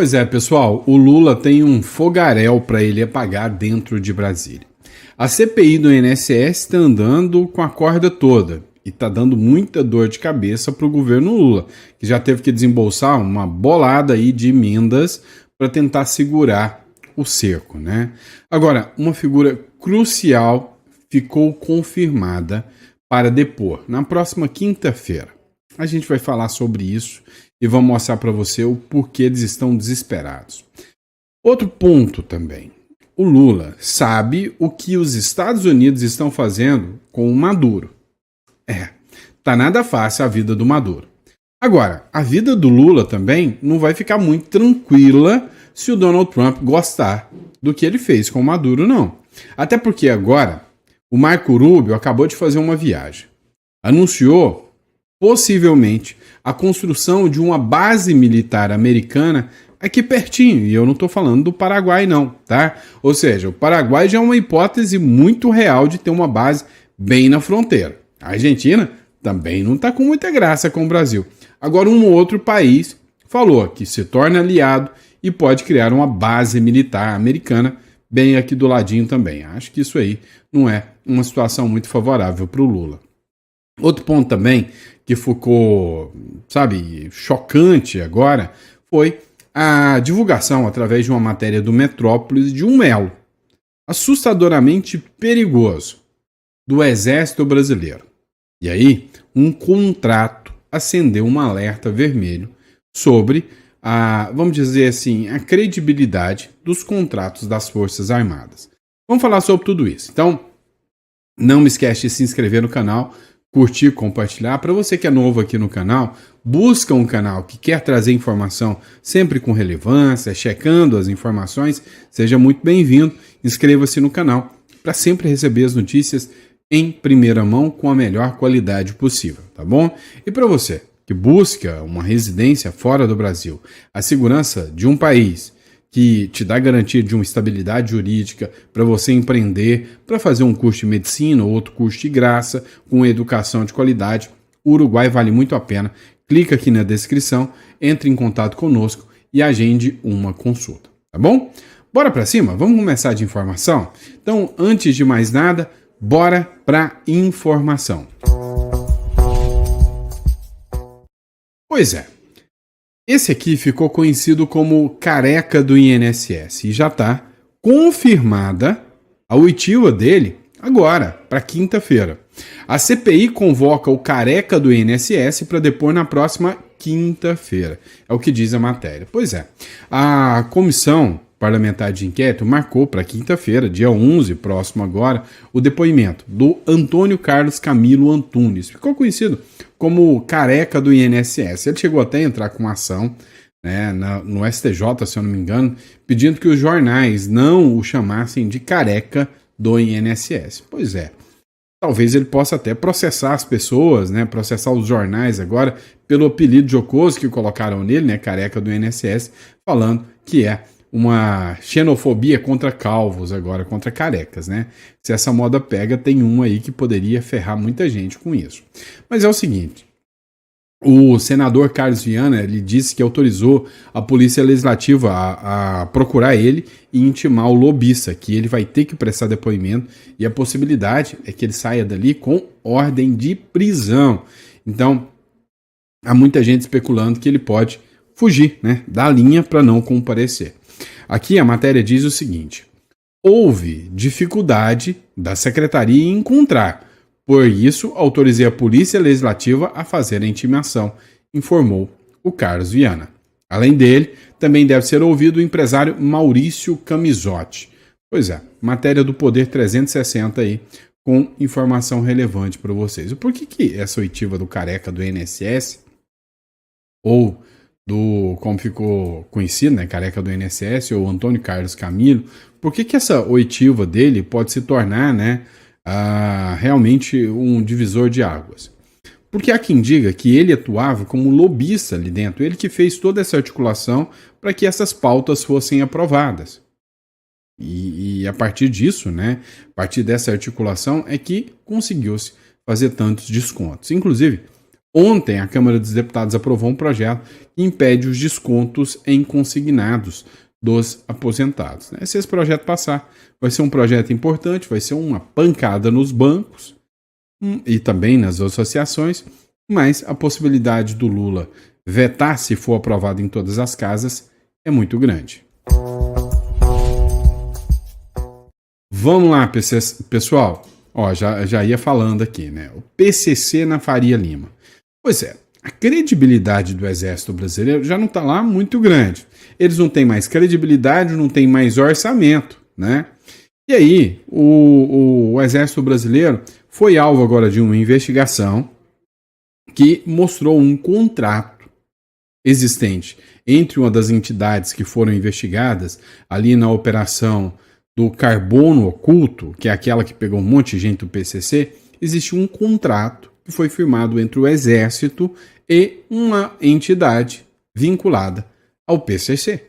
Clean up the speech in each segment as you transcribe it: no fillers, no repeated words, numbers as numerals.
Pois é, pessoal, o Lula tem um fogaréu para ele apagar dentro de Brasília. A CPI do INSS está andando com a corda toda e está dando muita dor de cabeça para o governo Lula, que já teve que desembolsar uma bolada aí de emendas para tentar segurar o cerco, né? Agora, uma figura crucial ficou confirmada para depor na próxima quinta-feira. A gente vai falar sobre isso e vamos mostrar para você o porquê eles estão desesperados. Outro ponto também. O Lula sabe o que os Estados Unidos estão fazendo com o Maduro. Tá nada fácil a vida do Maduro. Agora, a vida do Lula também não vai ficar muito tranquila se o Donald Trump gostar do que ele fez com o Maduro, não. Até porque agora o Marco Rubio acabou de fazer uma viagem. Anunciou, possivelmente, a construção de uma base militar americana aqui pertinho, e eu não estou falando do Paraguai não, tá? Ou seja, o Paraguai já é uma hipótese muito real de ter uma base bem na fronteira. A Argentina também não está com muita graça com o Brasil. Agora um outro país falou que se torna aliado e pode criar uma base militar americana bem aqui do ladinho também. Acho que isso aí não é uma situação muito favorável para o Lula. Outro ponto também que ficou, chocante agora foi a divulgação, através de uma matéria do Metrópolis, de um elo assustadoramente perigoso do Exército Brasileiro. E aí, um contrato acendeu um alerta vermelho sobre vamos dizer assim, a credibilidade dos contratos das Forças Armadas. Vamos falar sobre tudo isso. Então, não me esquece de se inscrever no canal, curtir, compartilhar. Para você que é novo aqui no canal, busca um canal que quer trazer informação sempre com relevância, checando as informações, seja muito bem-vindo. Inscreva-se no canal para sempre receber as notícias em primeira mão com a melhor qualidade possível, tá bom? E para você que busca uma residência fora do Brasil, a segurança de um país que te dá garantia de uma estabilidade jurídica para você empreender, para fazer um curso de medicina ou outro curso de graça, com educação de qualidade, o Uruguai vale muito a pena. Clica aqui na descrição, entre em contato conosco e agende uma consulta, tá bom? Bora para cima? Vamos começar de informação? Então, antes de mais nada, bora para informação. Pois é. Esse aqui ficou conhecido como careca do INSS e já está confirmada a oitiva dele agora, para quinta-feira. A CPI convoca o careca do INSS para depor na próxima quinta-feira. É o que diz a matéria. Pois é, a Comissão Parlamentar de Inquérito marcou para quinta-feira, dia 11, próximo agora, o depoimento do Antônio Carlos Camilo Antunes. Ficou conhecido como careca do INSS. Ele chegou até a entrar com uma ação, né, no STJ, se eu não me engano, pedindo que os jornais não o chamassem de careca do INSS. Pois é, talvez ele possa até processar as pessoas, né, processar os jornais agora pelo apelido jocoso que colocaram nele, né, careca do INSS, falando que é uma xenofobia contra calvos agora, contra carecas, né? Se essa moda pega, tem um aí que poderia ferrar muita gente com isso. Mas é o seguinte, o senador Carlos Viana, ele disse que autorizou a Polícia Legislativa a procurar ele e intimar o lobista, que ele vai ter que prestar depoimento e a possibilidade é que ele saia dali com ordem de prisão. Então, há muita gente especulando que ele pode fugir, né, da linha para não comparecer. Aqui a matéria diz o seguinte: houve dificuldade da secretaria em encontrar, por isso autorizei a Polícia Legislativa a fazer a intimação, informou o Carlos Viana. Além dele, também deve ser ouvido o empresário Maurício Camisotti. Pois é, matéria do Poder 360 aí, com informação relevante para vocês. Por que essa oitiva do careca do INSS, ou como ficou conhecido, né, careca do INSS, ou Antônio Carlos Camilo, por que essa oitiva dele pode se tornar, né, realmente um divisor de águas? Porque há quem diga que ele atuava como lobista ali dentro, ele que fez toda essa articulação para que essas pautas fossem aprovadas. E a partir disso, né, a partir dessa articulação é que conseguiu-se fazer tantos descontos. Inclusive, Ontem, a Câmara dos Deputados aprovou um projeto que impede os descontos em consignados dos aposentados. Se esse projeto passar, vai ser um projeto importante, vai ser uma pancada nos bancos e também nas associações, mas a possibilidade do Lula vetar, se for aprovado em todas as casas, é muito grande. Vamos lá, pessoal. Já ia falando aqui, né? O PCC na Faria Lima. Pois é, a credibilidade do Exército Brasileiro já não está lá muito grande. Eles não têm mais credibilidade, não têm mais orçamento, né? E aí, o Exército Brasileiro foi alvo agora de uma investigação que mostrou um contrato existente entre uma das entidades que foram investigadas ali na operação do carbono oculto, que é aquela que pegou um monte de gente do PCC. Existe um contrato que foi firmado entre o Exército e uma entidade vinculada ao PCC.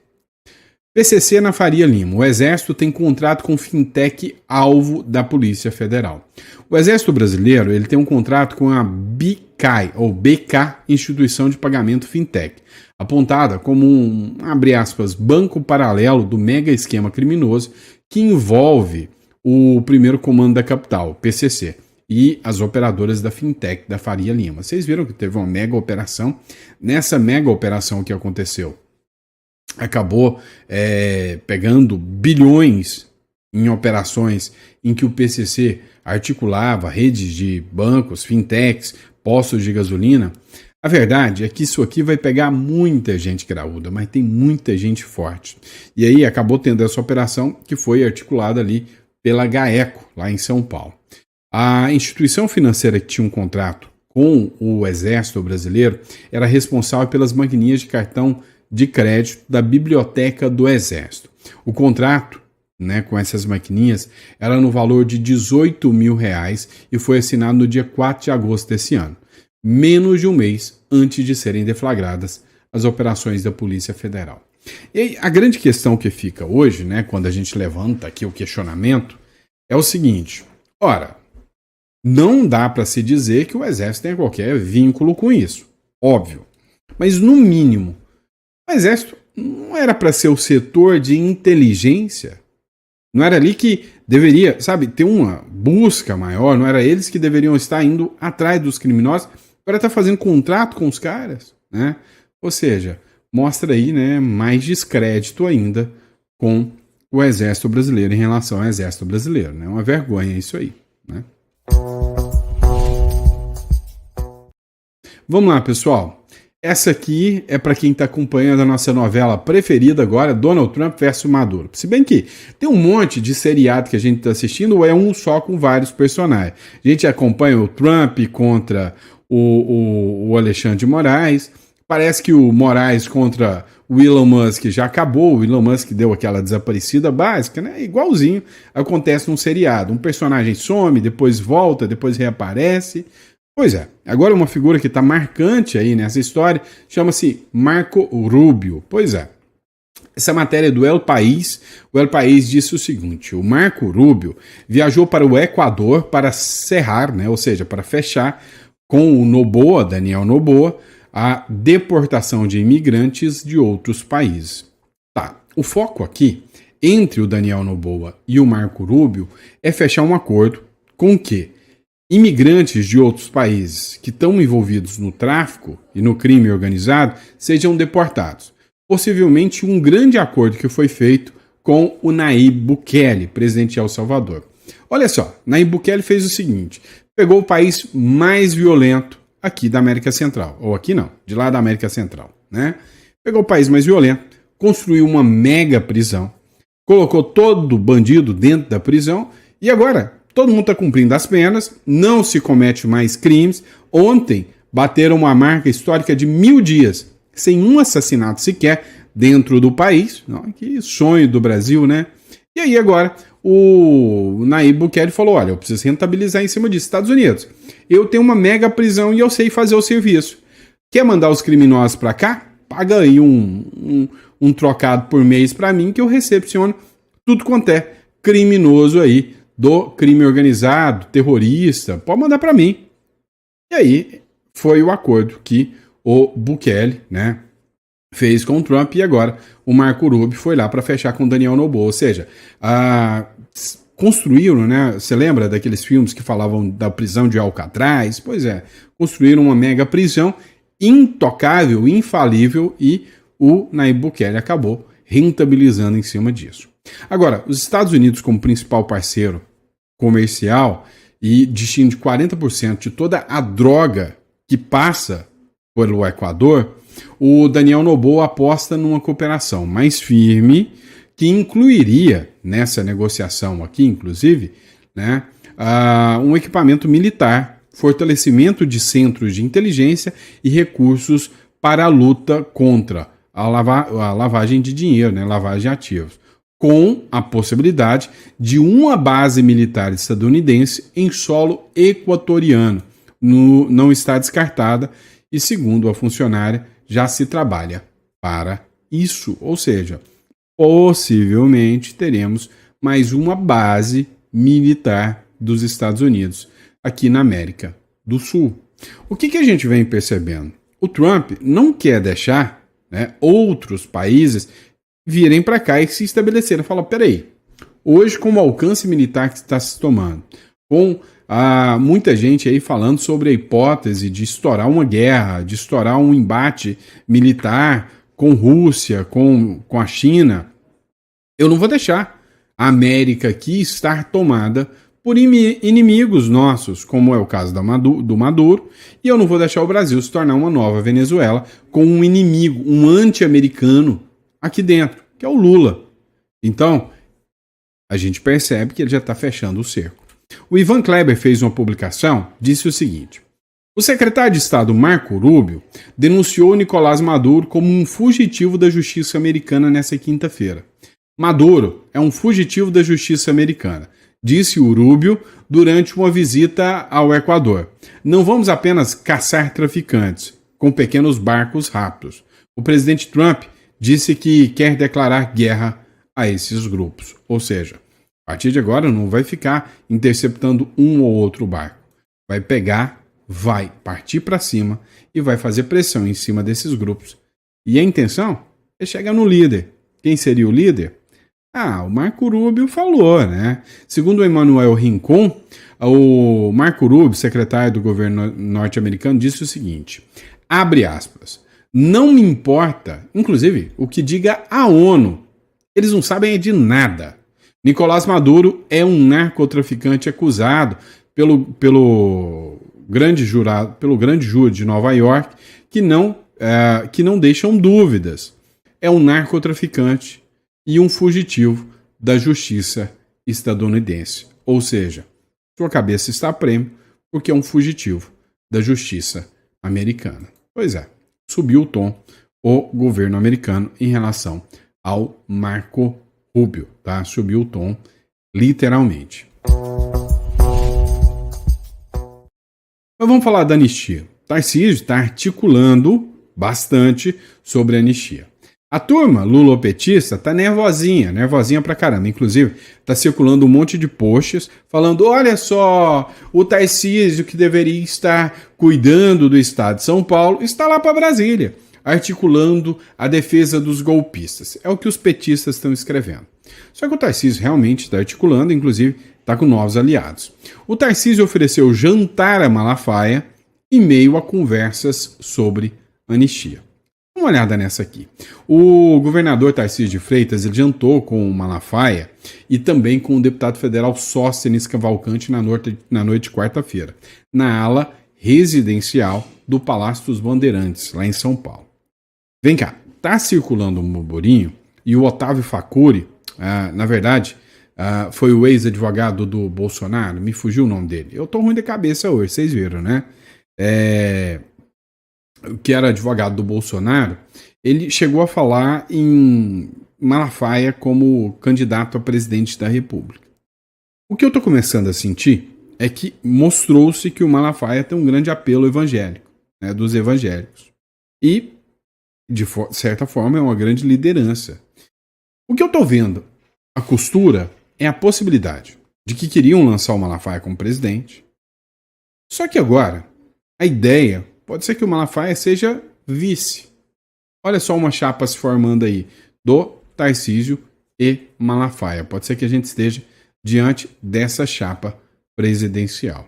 PCC na Faria Lima. O Exército tem contrato com fintech alvo da Polícia Federal. O Exército Brasileiro ele tem um contrato com a BCAI, ou BK, Instituição de Pagamento Fintech, apontada como um, abre aspas, banco paralelo do mega esquema criminoso que envolve o primeiro comando da capital, PCC, e as operadoras da fintech da Faria Lima. Vocês viram que teve uma mega operação. Nessa mega operação que aconteceu, acabou pegando bilhões em operações em que o PCC articulava redes de bancos, fintechs, postos de gasolina. A verdade é que isso aqui vai pegar muita gente graúda, mas tem muita gente forte. E aí acabou tendo essa operação que foi articulada ali pela GAECO, lá em São Paulo. A instituição financeira que tinha um contrato com o Exército Brasileiro era responsável pelas maquininhas de cartão de crédito da Biblioteca do Exército. O contrato, com essas maquininhas era no valor de R$18 mil e foi assinado no dia 4 de agosto desse ano, menos de um mês antes de serem deflagradas as operações da Polícia Federal. E aí, a grande questão que fica hoje, quando a gente levanta aqui o questionamento, é o seguinte: ora, não dá para se dizer que o Exército tenha qualquer vínculo com isso, óbvio, mas no mínimo, o Exército não era para ser o setor de inteligência? Não era ali que deveria, ter uma busca maior? Não era eles que deveriam estar indo atrás dos criminosos para estar fazendo contrato com os caras? Ou seja, mostra aí mais descrédito ainda com o Exército Brasileiro em relação ao Exército Brasileiro. É uma vergonha isso aí. Vamos lá, pessoal. Essa aqui é para quem está acompanhando a nossa novela preferida agora, Donald Trump versus Maduro. Se bem que tem um monte de seriado que a gente está assistindo, ou é um só com vários personagens. A gente acompanha o Trump contra o Alexandre de Moraes. Parece que o Moraes contra o Elon Musk já acabou. O Elon Musk deu aquela desaparecida básica, igualzinho acontece num seriado. Um personagem some, depois volta, depois reaparece. Pois é, agora uma figura que está marcante aí nessa história chama-se Marco Rubio. Pois é, essa matéria é do El País. O El País disse o seguinte: o Marco Rubio viajou para o Equador para cerrar, ou seja, para fechar com o Noboa, Daniel Noboa, a deportação de imigrantes de outros países. Tá, o foco aqui, entre o Daniel Noboa e o Marco Rubio, é fechar um acordo com que imigrantes de outros países que estão envolvidos no tráfico e no crime organizado sejam deportados. Possivelmente um grande acordo que foi feito com o Nayib Bukele, presidente de El Salvador. Olha só, Nayib Bukele fez o seguinte: pegou o país mais violento aqui da América Central, ou aqui não, de lá da América Central, Pegou o país mais violento, construiu uma mega prisão, colocou todo bandido dentro da prisão e agora todo mundo está cumprindo as penas, não se comete mais crimes. Ontem bateram uma marca histórica de 1000 dias sem um assassinato sequer dentro do país. Que sonho do Brasil, E aí agora o Nayib Bukele falou: olha, eu preciso rentabilizar em cima disso. Estados Unidos, eu tenho uma mega prisão e eu sei fazer o serviço. Quer mandar os criminosos para cá? Paga aí um trocado por mês para mim que eu recepciono tudo quanto é criminoso aí do crime organizado, terrorista, pode mandar para mim. E aí foi o acordo que o Bukele, né, fez com o Trump, e agora o Marco Rubio foi lá para fechar com o Daniel Noboa. Ou seja, construíram, né? Você lembra daqueles filmes que falavam da prisão de Alcatraz? Pois é, construíram uma mega prisão intocável, infalível, e o Nayib Bukele acabou rentabilizando em cima disso. Agora, os Estados Unidos, como principal parceiro comercial e destino de 40% de toda a droga que passa pelo Equador, o Daniel Noboa aposta numa cooperação mais firme, que incluiria nessa negociação aqui, inclusive, né, um equipamento militar, fortalecimento de centros de inteligência e recursos para a luta contra a lavagem de dinheiro, né, lavagem de ativos, com a possibilidade de uma base militar estadunidense em solo equatoriano. Não está descartada e, segundo a funcionária, já se trabalha para isso. Ou seja, possivelmente teremos mais uma base militar dos Estados Unidos aqui na América do Sul. O que a gente vem percebendo? O Trump não quer deixar, né, outros países virem para cá e se estabelecerem. Fala, peraí, hoje com o alcance militar que está se tomando, com muita gente aí falando sobre a hipótese de estourar uma guerra, de estourar um embate militar com Rússia, com a China, eu não vou deixar a América aqui estar tomada por inimigos nossos, como é o caso do Maduro, e eu não vou deixar o Brasil se tornar uma nova Venezuela com um inimigo, um anti-americano aqui dentro, que é o Lula. Então, a gente percebe que ele já está fechando o cerco. O Ivan Kleber fez uma publicação, disse o seguinte: o secretário de Estado Marco Rubio denunciou Nicolás Maduro como um fugitivo da justiça americana nesta quinta-feira. Maduro é um fugitivo da justiça americana, disse o Rubio durante uma visita ao Equador. Não vamos apenas caçar traficantes com pequenos barcos rápidos. O presidente Trump disse que quer declarar guerra a esses grupos. Ou seja, a partir de agora não vai ficar interceptando um ou outro barco. Vai pegar, vai partir para cima e vai fazer pressão em cima desses grupos. E a intenção é chegar no líder. Quem seria o líder? O Marco Rubio falou, né? Segundo o Emmanuel Rincon, o Marco Rubio, secretário do governo norte-americano, disse o seguinte, abre aspas, não me importa, inclusive, o que diga a ONU. Eles não sabem de nada. Nicolás Maduro é um narcotraficante acusado pelo grande júri de Nova York, que não deixam dúvidas. É um narcotraficante e um fugitivo da justiça estadunidense. Ou seja, sua cabeça está a prêmio porque é um fugitivo da justiça americana. Pois é, subiu o tom o governo americano em relação ao Marco Rubio, tá? Subiu o tom, literalmente. Mas vamos falar da anistia. Tarcísio está articulando bastante sobre a anistia. A turma lulopetista tá nervosinha pra caramba. Inclusive, tá circulando um monte de posts falando, olha só, o Tarcísio que deveria estar cuidando do estado de São Paulo está lá para Brasília, articulando a defesa dos golpistas. É o que os petistas estão escrevendo. Só que o Tarcísio realmente está articulando, inclusive está com novos aliados. O Tarcísio ofereceu jantar a Malafaia em meio a conversas sobre anistia. Dá uma olhada nessa aqui. O governador Tarcísio de Freitas ele jantou com o Malafaia e também com o deputado federal Sóstenes Cavalcante na noite de quarta-feira, na ala residencial do Palácio dos Bandeirantes, lá em São Paulo. Vem cá, tá circulando um burburinho e o Otávio Facuri, na verdade, foi o ex-advogado do Bolsonaro, me fugiu o nome dele. Eu tô ruim de cabeça hoje, vocês viram, né? Que era advogado do Bolsonaro, ele chegou a falar em Malafaia como candidato a presidente da República. O que eu tô começando a sentir é que mostrou-se que o Malafaia tem um grande apelo evangélico, né, dos evangélicos. E, de certa forma, é uma grande liderança. O que eu tô vendo, a costura, é a possibilidade de que queriam lançar o Malafaia como presidente. Só que agora, a ideia pode ser que o Malafaia seja vice. Olha só uma chapa se formando aí do Tarcísio e Malafaia. Pode ser que a gente esteja diante dessa chapa presidencial.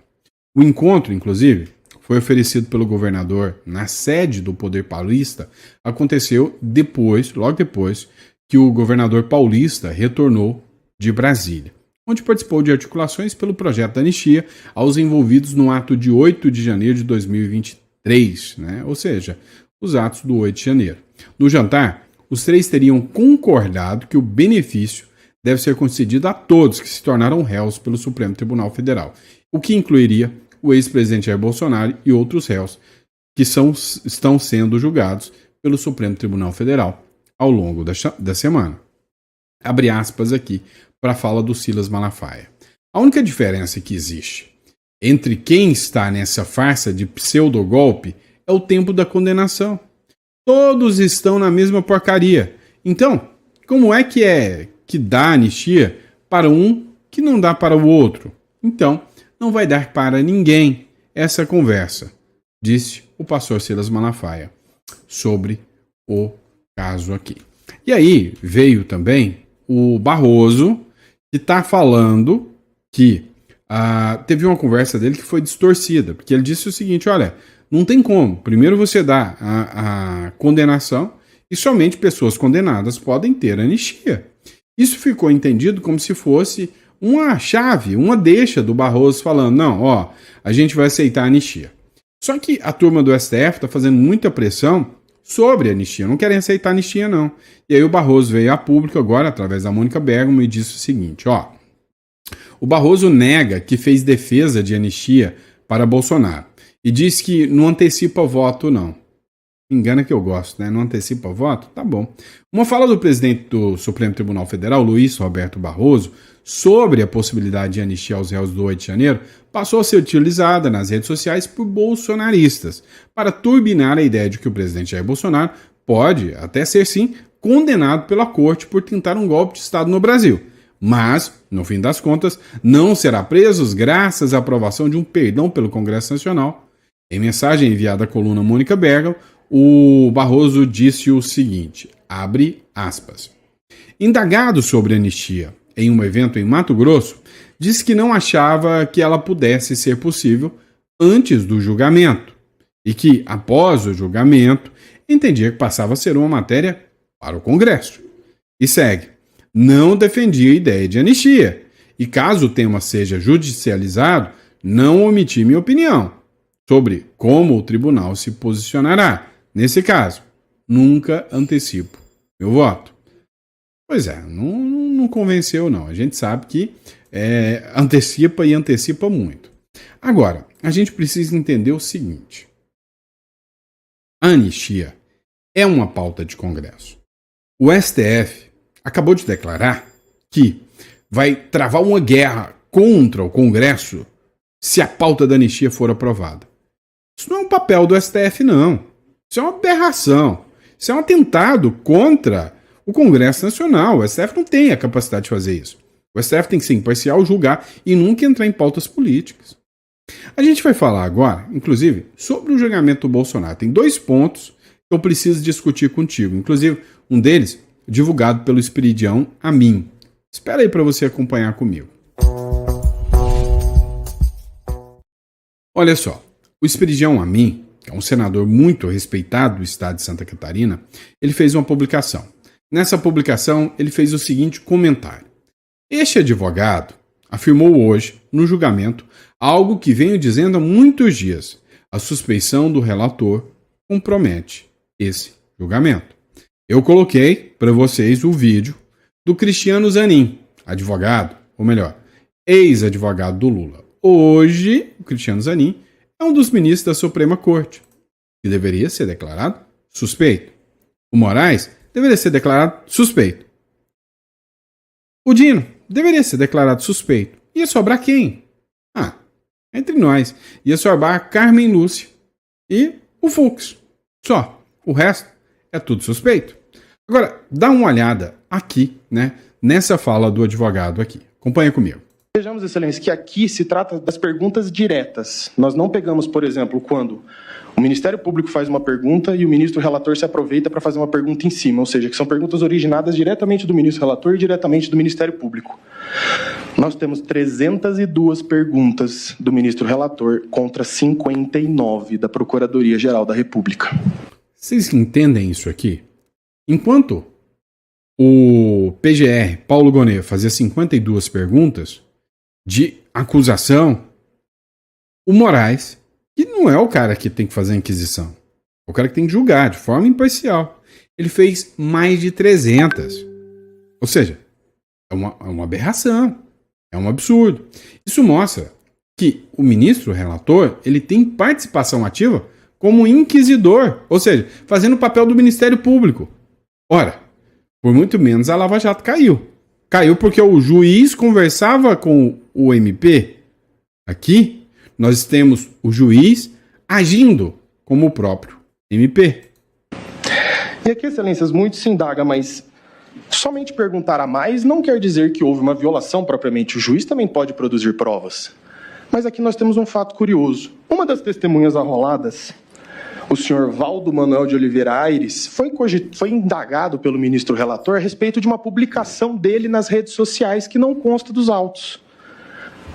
O encontro, inclusive, foi oferecido pelo governador na sede do Poder Paulista, aconteceu logo depois que o governador paulista retornou de Brasília, onde participou de articulações pelo projeto da anistia aos envolvidos no ato de 8 de janeiro de 2023, né? Ou seja, os atos do 8 de janeiro. No jantar, os três teriam concordado que o benefício deve ser concedido a todos que se tornaram réus pelo Supremo Tribunal Federal, o que incluiria o ex-presidente Jair Bolsonaro e outros réus que estão sendo julgados pelo Supremo Tribunal Federal ao longo da semana. Abre aspas aqui para a fala do Silas Malafaia. A única diferença que existe entre quem está nessa farsa de pseudo-golpe é o tempo da condenação. Todos estão na mesma porcaria. Então, como é que dá anistia para um que não dá para o outro? Então, não vai dar para ninguém essa conversa, disse o pastor Silas Malafaia sobre o caso aqui. E aí veio também o Barroso, que está falando que teve uma conversa dele que foi distorcida, porque ele disse o seguinte, olha, não tem como, primeiro você dá a condenação e somente pessoas condenadas podem ter anistia. Isso ficou entendido como se fosse uma chave, uma deixa do Barroso falando, não, a gente vai aceitar a anistia. Só que a turma do STF está fazendo muita pressão sobre a anistia, não querem aceitar a anistia não. E aí o Barroso veio a público agora, através da Mônica Bergamo, e disse o seguinte, o Barroso nega que fez defesa de anistia para Bolsonaro e diz que não antecipa voto não. Engana que eu gosto, né? Não antecipa voto? Tá bom. Uma fala do presidente do Supremo Tribunal Federal, Luiz Roberto Barroso, sobre a possibilidade de anistia aos réus do 8 de janeiro, passou a ser utilizada nas redes sociais por bolsonaristas para turbinar a ideia de que o presidente Jair Bolsonaro pode, até ser sim, condenado pela corte por tentar um golpe de Estado no Brasil. Mas, no fim das contas, não será preso graças à aprovação de um perdão pelo Congresso Nacional. Em mensagem enviada à coluna Mônica Bergamo, o Barroso disse o seguinte, abre aspas. Indagado sobre anistia em um evento em Mato Grosso, disse que não achava que ela pudesse ser possível antes do julgamento e que, após o julgamento, entendia que passava a ser uma matéria para o Congresso. E segue, não defendia a ideia de anistia e, caso o tema seja judicializado, não omiti minha opinião sobre como o tribunal se posicionará. Nesse caso, nunca antecipo meu voto. Pois é, não convenceu não. A gente sabe que antecipa e antecipa muito. Agora, a gente precisa entender o seguinte. A anistia é uma pauta de Congresso. O STF acabou de declarar que vai travar uma guerra contra o Congresso se a pauta da anistia for aprovada. Isso não é um papel do STF, não. Isso é uma aberração. Isso é um atentado contra o Congresso Nacional. O STF não tem a capacidade de fazer isso. O STF tem que ser imparcial, julgar e nunca entrar em pautas políticas. A gente vai falar agora, inclusive, sobre o julgamento do Bolsonaro. Tem 2 pontos que eu preciso discutir contigo. Inclusive, um deles divulgado pelo Esperidião Amin. Espera aí para você acompanhar comigo. Olha só, o Esperidião Amin, que é um senador muito respeitado do estado de Santa Catarina, ele fez uma publicação. Nessa publicação, ele fez o seguinte comentário. Este advogado afirmou hoje, no julgamento, algo que venho dizendo há muitos dias. A suspeição do relator compromete esse julgamento. Eu coloquei para vocês o vídeo do Cristiano Zanin, advogado, ou melhor, ex-advogado do Lula. Hoje, o Cristiano Zanin é um dos ministros da Suprema Corte, que deveria ser declarado suspeito. O Moraes deveria ser declarado suspeito. O Dino deveria ser declarado suspeito. Ia sobrar quem? Entre nós. Ia sobrar a Carmen Lúcia e o Fux. Só. O resto é tudo suspeito. Agora, dá uma olhada aqui, né, nessa fala do advogado aqui. Acompanha comigo. Vejamos, Excelência, que aqui se trata das perguntas diretas. Nós não pegamos, por exemplo, quando o Ministério Público faz uma pergunta e o ministro relator se aproveita para fazer uma pergunta em cima, ou seja, que são perguntas originadas diretamente do ministro relator e diretamente do Ministério Público. Nós temos 302 perguntas do ministro relator contra 59 da Procuradoria-Geral da República. Vocês entendem isso aqui? Enquanto o PGR, Paulo Gonet, fazia 52 perguntas de acusação, o Moraes, que não é o cara que tem que fazer a inquisição, é o cara que tem que julgar de forma imparcial, ele fez mais de 300. Ou seja, é uma aberração, é um absurdo. Isso mostra que o ministro relator ele tem participação ativa como inquisidor, ou seja, fazendo o papel do Ministério Público. Ora, por muito menos a Lava Jato caiu. Caiu porque o juiz conversava com o MP. Aqui, nós temos o juiz agindo como o próprio MP. E aqui, Excelências, muito se indaga, mas somente perguntar a mais não quer dizer que houve uma violação propriamente. O juiz também pode produzir provas. Mas aqui nós temos um fato curioso. Uma das testemunhas arroladas, o senhor Valdo Manuel de Oliveira Aires, foi indagado pelo ministro relator a respeito de uma publicação dele nas redes sociais que não consta dos autos.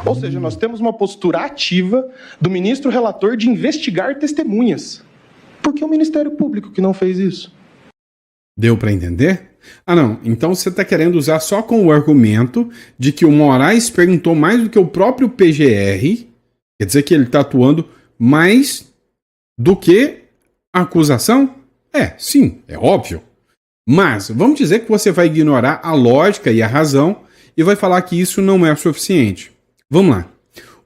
Ou seja, nós temos uma postura ativa do ministro relator de investigar testemunhas. Por que o Ministério Público que não fez isso? Deu para entender? Ah, não. Então você está querendo usar só com o argumento de que o Moraes perguntou mais do que o próprio PGR. Quer dizer que ele está atuando mais do que a acusação? Sim, é óbvio. Mas vamos dizer que você vai ignorar a lógica e a razão e vai falar que isso não é suficiente. Vamos lá.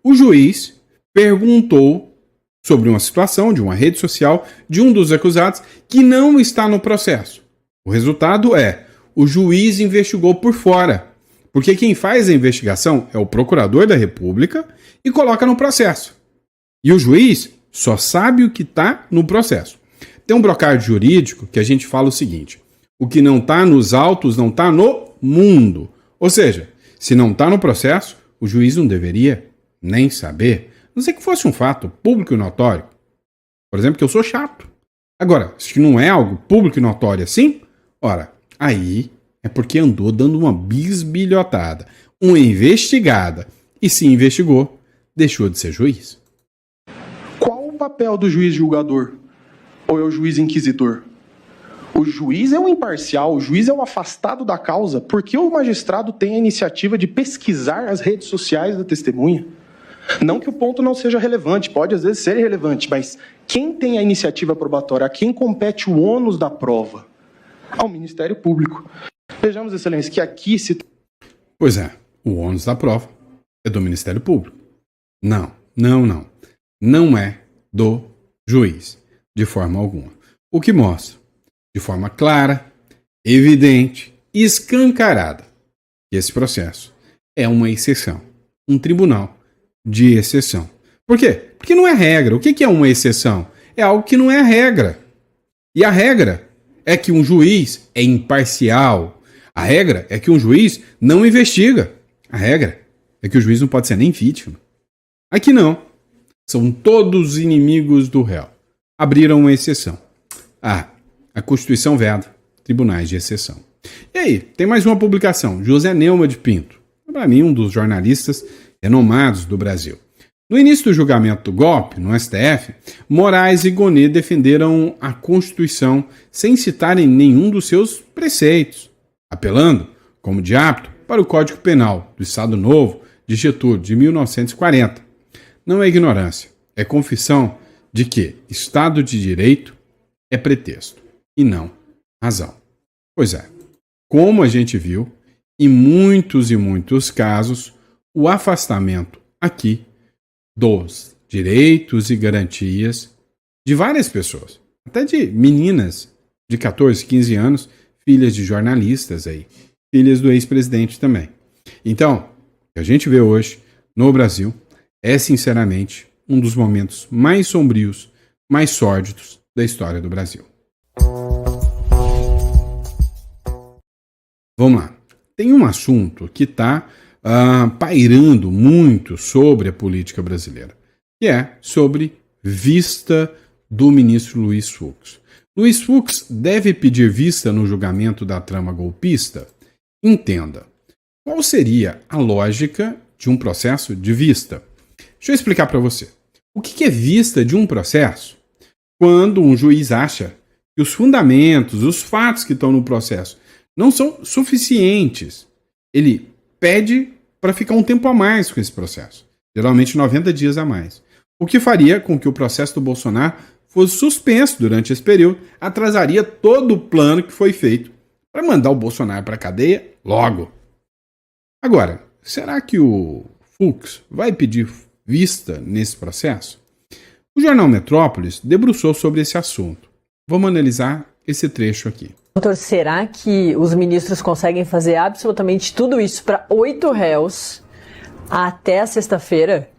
O juiz perguntou sobre uma situação de uma rede social de um dos acusados que não está no processo. O resultado é: o juiz investigou por fora, porque quem faz a investigação é o procurador da República e coloca no processo. E o juiz só sabe o que está no processo. Tem um brocário jurídico que a gente fala o seguinte: o que não está nos autos não está no mundo. Ou seja, se não está no processo, o juiz não deveria nem saber, a não ser que fosse um fato público e notório. Por exemplo, que eu sou chato. Agora, se não é algo público e notório assim, ora, aí é porque andou dando uma bisbilhotada, uma investigada, e se investigou, deixou de ser juiz. Qual o papel do juiz julgador? Ou é o juiz inquisidor? O juiz é o imparcial, o juiz é o afastado da causa, porque o magistrado tem a iniciativa de pesquisar as redes sociais da testemunha. Não que o ponto não seja relevante, pode às vezes ser relevante, mas quem tem a iniciativa probatória, a quem compete o ônus da prova? Ao Ministério Público. Vejamos, Excelência, que aqui se... Pois é, o ônus da prova é do Ministério Público. Não é do juiz, de forma alguma. O que mostra, de forma clara, evidente e escancarada, que esse processo é uma exceção, um tribunal de exceção. Por quê? Porque não é regra. O que é uma exceção? É algo que não é regra. E a regra é que um juiz é imparcial. A regra é que um juiz não investiga. A regra é que o juiz não pode ser nem vítima. Aqui não. São todos inimigos do réu. Abriram uma exceção. A Constituição veda tribunais de exceção. E aí, tem mais uma publicação. José Neumann de Pinto. Para mim, um dos jornalistas renomados do Brasil. No início do julgamento do golpe, no STF, Moraes e Gonet defenderam a Constituição sem citarem nenhum dos seus preceitos, apelando, como de hábito, para o Código Penal do Estado Novo de Getúlio, de 1940. Não é ignorância, é confissão de que Estado de Direito é pretexto e não razão. Pois é, como a gente viu, em muitos e muitos casos, o afastamento aqui dos direitos e garantias de várias pessoas, até de meninas de 14, 15 anos, filhas de jornalistas aí, filhas do ex-presidente também. Então, o que a gente vê hoje no Brasil é, sinceramente, um dos momentos mais sombrios, mais sórdidos da história do Brasil. Vamos lá. Tem um assunto que está pairando muito sobre a política brasileira, que é sobre vista do ministro Luiz Fux. Luiz Fux deve pedir vista no julgamento da trama golpista? Entenda. Qual seria a lógica de um processo de vista? Deixa eu explicar para você. O que é vista de um processo? Quando um juiz acha que os fundamentos, os fatos que estão no processo não são suficientes, ele pede para ficar um tempo a mais com esse processo, geralmente 90 dias a mais, o que faria com que o processo do Bolsonaro fosse suspenso durante esse período, atrasaria todo o plano que foi feito para mandar o Bolsonaro para a cadeia logo. Agora, será que o Fux vai pedir vista nesse processo? O jornal Metrópolis debruçou sobre esse assunto. Vamos analisar esse trecho aqui. Doutor, será que os ministros conseguem fazer absolutamente tudo isso para 8 réus até a sexta-feira?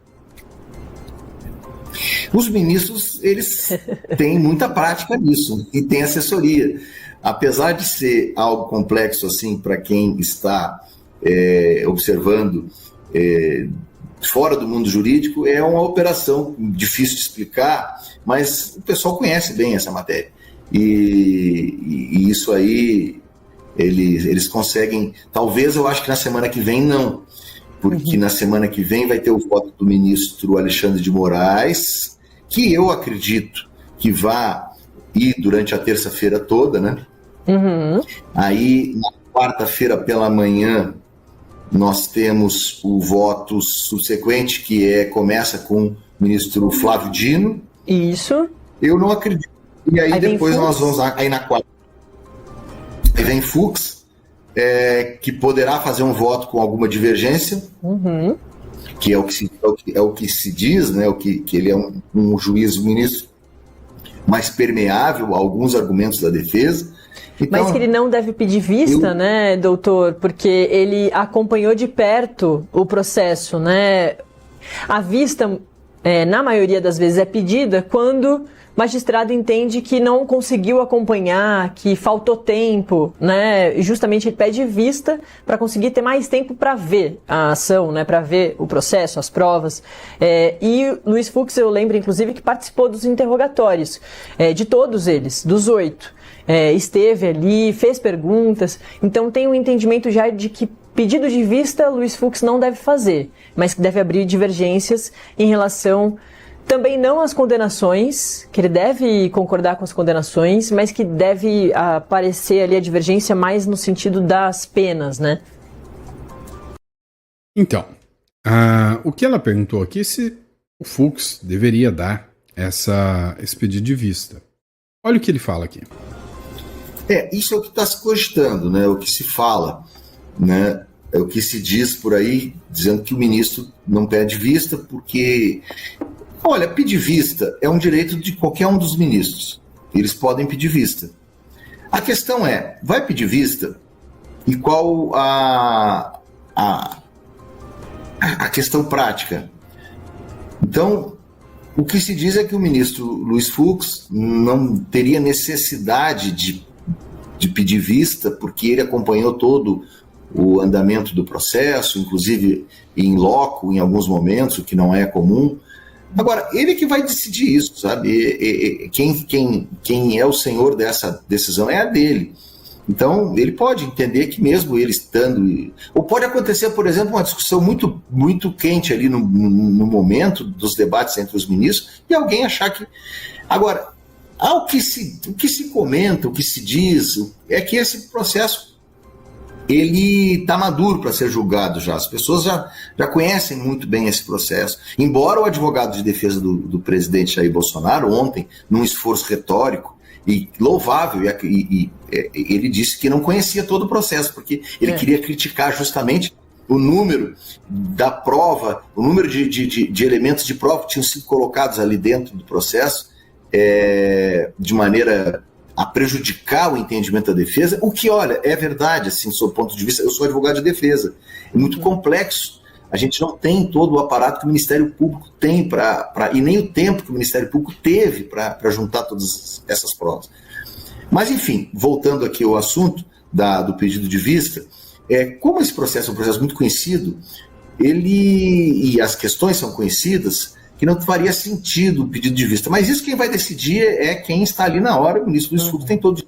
Os ministros, eles têm muita prática nisso e têm assessoria. Apesar de ser algo complexo assim para quem está observando fora do mundo jurídico, é uma operação difícil de explicar, mas o pessoal conhece bem essa matéria. E isso aí, eles conseguem, talvez eu acho que na semana que vem não, porque na semana que vem vai ter o voto do ministro Alexandre de Moraes, que eu acredito que vai ir durante a terça-feira toda, né? Aí, na quarta-feira pela manhã, nós temos o voto subsequente, que começa com o ministro Flávio Dino. Isso. Eu não acredito. E aí depois nós vamos lá, aí na quarta. Aí vem Fux, que poderá fazer um voto com alguma divergência, que é o que se diz, né? Que ele é um juiz, um ministro mais permeável a alguns argumentos da defesa. Então, mas que ele não deve pedir vista, né, doutor? Porque ele acompanhou de perto o processo, né? A vista, na maioria das vezes, é pedida quando o magistrado entende que não conseguiu acompanhar, que faltou tempo, né? Justamente ele pede vista para conseguir ter mais tempo para ver a ação, né? Para ver o processo, as provas. E Luiz Fux, eu lembro, inclusive, que participou dos interrogatórios, de todos eles, dos 8. Esteve ali, fez perguntas, então tem um entendimento já de que pedido de vista Luiz Fux não deve fazer, mas que deve abrir divergências em relação também não às condenações, que ele deve concordar com as condenações, mas que deve aparecer ali a divergência mais no sentido das penas, né? Então, o que ela perguntou aqui é se o Fux deveria dar esse pedido de vista. Olha o que ele fala aqui. Isso é o que está se cogitando, né? O que se fala, né? É o que se diz por aí, dizendo que o ministro não pede vista porque, olha, pedir vista é um direito de qualquer um dos ministros. Eles podem pedir vista. A questão é, vai pedir vista? E qual a questão prática? Então, o que se diz é que o ministro Luiz Fux não teria necessidade de pedir vista, porque ele acompanhou todo o andamento do processo, inclusive em loco, em alguns momentos, o que não é comum. Agora, ele que vai decidir isso, sabe? Quem é o senhor dessa decisão é a dele. Então, ele pode entender que mesmo ele estando... Ou pode acontecer, por exemplo, uma discussão muito, muito quente ali no momento dos debates entre os ministros e alguém achar que... Agora, o que se comenta, o que se diz, é que esse processo ele está maduro para ser julgado já. As pessoas já conhecem muito bem esse processo. Embora o advogado de defesa do presidente Jair Bolsonaro, ontem, num esforço retórico e louvável, e ele disse que não conhecia todo o processo, porque ele queria criticar justamente o número da prova, o número de elementos de prova que tinham sido colocados ali dentro do processo, de maneira a prejudicar o entendimento da defesa, o que, olha, é verdade, assim, do seu ponto de vista, eu sou advogado de defesa, é muito complexo, a gente não tem todo o aparato que o Ministério Público tem e nem o tempo que o Ministério Público teve para juntar todas essas provas. Mas, enfim, voltando aqui ao assunto do pedido de vista, Como esse processo é um processo muito conhecido, e as questões são conhecidas, que não faria sentido o pedido de vista. Mas isso quem vai decidir é quem está ali na hora. O ministro Luiz Fux tem todo.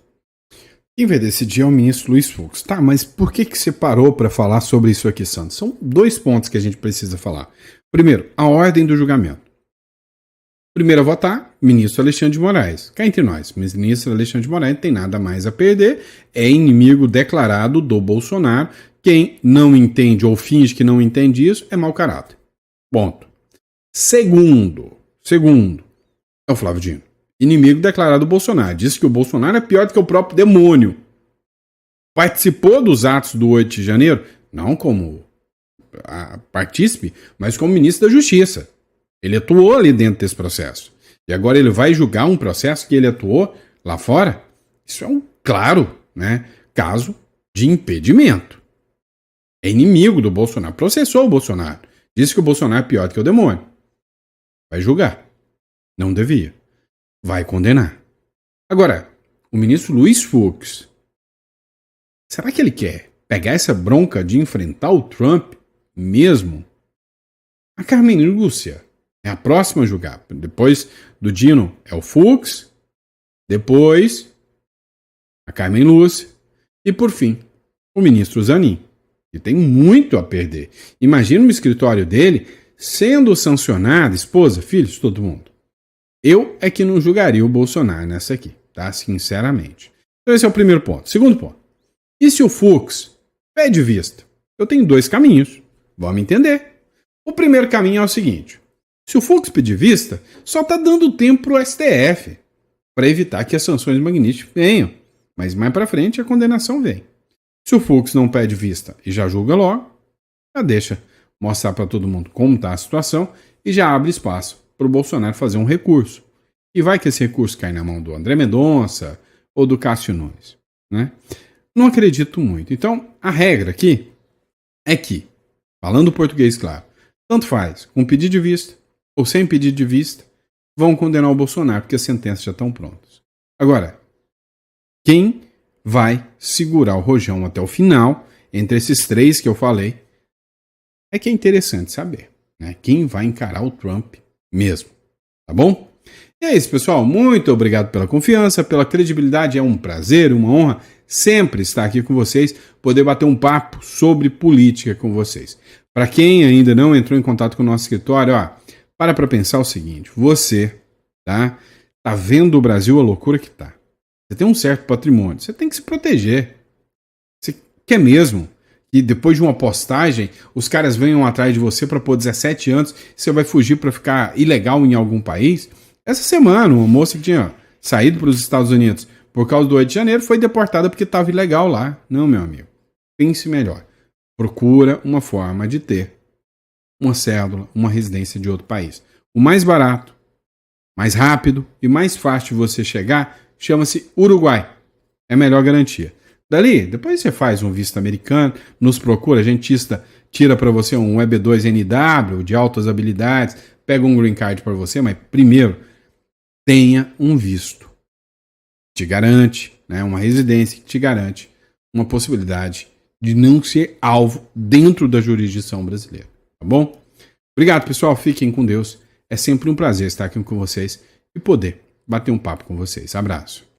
Quem vai decidir é o ministro Luiz Fux. Tá, mas por que você parou para falar sobre isso aqui, Santos? São 2 pontos que a gente precisa falar. Primeiro, a ordem do julgamento. Primeiro a votar, ministro Alexandre de Moraes. Cá entre nós, ministro Alexandre de Moraes não tem nada mais a perder, é inimigo declarado do Bolsonaro. Quem não entende ou finge que não entende isso é mau caráter. Ponto. Segundo, é o Flávio Dino. Inimigo declarado do Bolsonaro. Diz que o Bolsonaro é pior do que o próprio demônio. Participou dos atos do 8 de janeiro, não como partícipe, mas como ministro da Justiça. Ele atuou ali dentro desse processo. E agora ele vai julgar um processo que ele atuou lá fora? Isso é um claro, caso de impedimento. É inimigo do Bolsonaro. Processou o Bolsonaro. Disse que o Bolsonaro é pior do que o demônio. Vai julgar. Não devia. Vai condenar. Agora, o ministro Luiz Fux, será que ele quer pegar essa bronca de enfrentar o Trump mesmo? A Carmen Lúcia é a próxima a julgar. Depois do Dino é o Fux, depois a Carmen Lúcia e, por fim, o ministro Zanin, que tem muito a perder. Imagina o escritório dele sendo sancionado, esposa, filhos, todo mundo. Eu é que não julgaria o Bolsonaro nessa aqui, tá? Sinceramente. Então esse é o primeiro ponto. Segundo ponto. E se o Fux pede vista? Eu tenho 2 caminhos. Vamos entender. O primeiro caminho é o seguinte. Se o Fux pedir vista, só está dando tempo para o STF para evitar que as sanções magníficas venham. Mas mais para frente a condenação vem. Se o Fux não pede vista e já julga logo, já deixa mostrar para todo mundo como está a situação e já abre espaço para o Bolsonaro fazer um recurso. E vai que esse recurso cai na mão do André Mendonça ou do Cássio Nunes. Não acredito muito. Então, a regra aqui é que, falando português claro, tanto faz com pedido de vista ou sem pedido de vista, vão condenar o Bolsonaro porque as sentenças já estão prontas. Agora, quem vai segurar o rojão até o final, entre esses 3 que eu falei, é que é interessante saber, quem vai encarar o Trump mesmo, tá bom? E é isso, pessoal, muito obrigado pela confiança, pela credibilidade, é um prazer, uma honra sempre estar aqui com vocês, poder bater um papo sobre política com vocês. Para quem ainda não entrou em contato com o nosso escritório, para pensar o seguinte, você tá vendo o Brasil a loucura que tá. Você tem um certo patrimônio, você tem que se proteger. Você quer mesmo que depois de uma postagem os caras venham atrás de você para pôr 17 anos, você vai fugir para ficar ilegal em algum país? Essa semana, uma moça que tinha saído para os Estados Unidos por causa do 8 de janeiro foi deportada porque estava ilegal lá. Não, meu amigo. Pense melhor. Procura uma forma de ter uma cédula, uma residência de outro país. O mais barato, mais rápido e mais fácil de você chegar chama-se Uruguai. É a melhor garantia. Dali, depois você faz um visto americano, nos procura, a gente tira para você um EB2NW de altas habilidades, pega um green card para você, mas primeiro, tenha um visto. Te garante, uma residência que te garante uma possibilidade de não ser alvo dentro da jurisdição brasileira. Tá bom? Obrigado, pessoal. Fiquem com Deus. É sempre um prazer estar aqui com vocês e poder bater um papo com vocês. Abraço.